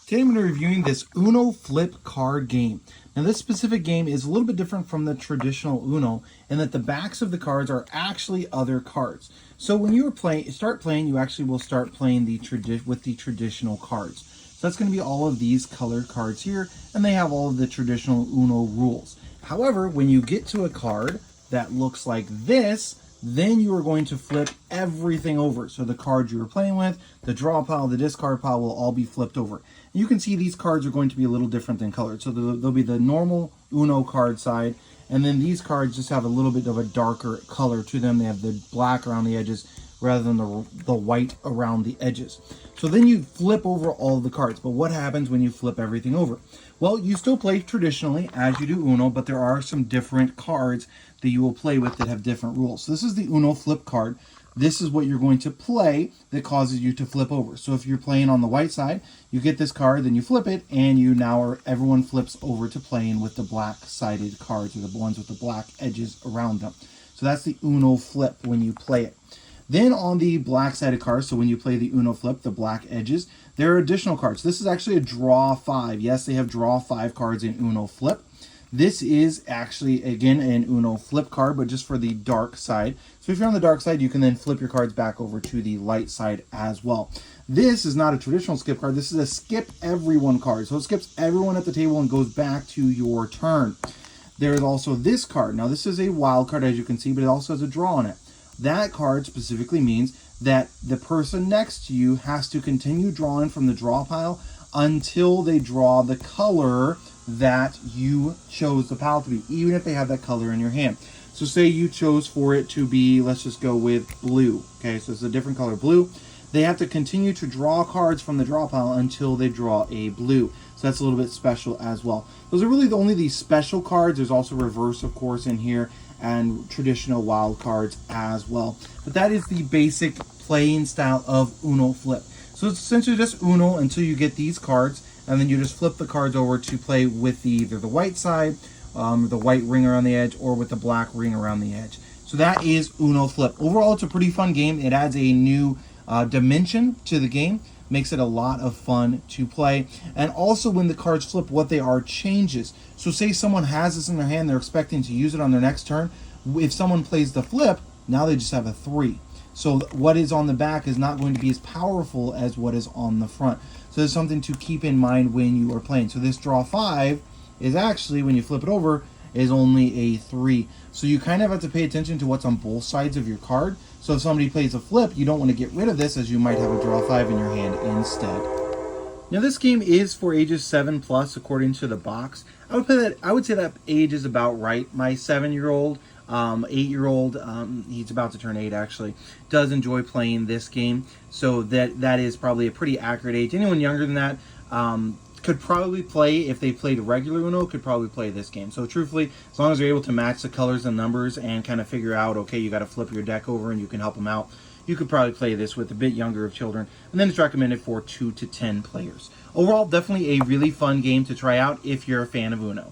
Today I'm going to be reviewing this Uno Flip card game. Now this specific game is a little bit different from the traditional Uno in that the backs of the cards are actually other cards. So when you start playing, you actually will start playing with the traditional cards. So that's going to be all of these colored cards here, and they have all of the traditional Uno rules. However, when you get to a card that looks like this, then you are going to flip everything over. So the cards you were playing with, the draw pile, the discard pile will all be flipped over. And you can see these cards are going to be a little different than colored. So there'll be the normal Uno card side, and then these cards just have a little bit of a darker color to them. They have the black around the edges rather than the white around the edges. So then you flip over all the cards. But what happens when you flip everything over? Well, you still play traditionally as you do Uno, but there are some different cards that you will play with that have different rules. So this is the Uno flip card. This is what you're going to play that causes you to flip over. So if you're playing on the white side, you get this card, then you flip it, and everyone flips over to playing with the black-sided cards, or the ones with the black edges around them. So that's the Uno flip when you play it. Then on the black-sided cards, so when you play the Uno flip, the black edges, there are additional cards. This is actually a draw 5. Yes, they have draw 5 cards in Uno flip. This is actually, again, an Uno flip card, but just for the dark side. So if you're on the dark side, you can then flip your cards back over to the light side as well. This is not a traditional skip card. This is a skip everyone card. So it skips everyone at the table and goes back to your turn. There is also this card. Now, this is a wild card, as you can see, but it also has a draw on it. That card specifically means that the person next to you has to continue drawing from the draw pile until they draw the color that you chose the pile to be, even if they have that color in your hand. So say you chose for it to be, let's just go with blue. Okay, so it's a different color, blue. They have to continue to draw cards from the draw pile until they draw a blue. So that's a little bit special as well. Those are really only the special cards. There's also reverse, of course, in here, and traditional wild cards as well. But that is the basic playing style of Uno flip. So it's essentially just Uno until you get these cards, and then you just flip the cards over to play with either the white side, the white ring around the edge, or with the black ring around the edge. So that is Uno flip. Overall, it's a pretty fun game. It adds a new dimension to the game, makes it a lot of fun to play. And also when the cards flip, what they are changes. So say someone has this in their hand, they're expecting to use it on their next turn. If someone plays the flip, now they just have a 3. So what is on the back is not going to be as powerful as what is on the front. So there's something to keep in mind when you are playing. So this draw 5 is actually, when you flip it over, is only a 3. So you kind of have to pay attention to what's on both sides of your card. So if somebody plays a flip, you don't want to get rid of this, as you might have a draw 5 in your hand instead. Now this game is for ages 7+ according to the box. I would say that age is about right. My 7-year-old, 8-year-old, he's about to turn 8 actually, does enjoy playing this game. So that is probably a pretty accurate age. Anyone younger than that could probably play, if they played regular Uno, could probably play this game. So truthfully, as long as you're able to match the colors and numbers and kind of figure out, okay, you got to flip your deck over and you can help them out, you could probably play this with a bit younger of children. And then it's recommended for 2 to 10 players. Overall, definitely a really fun game to try out if you're a fan of Uno.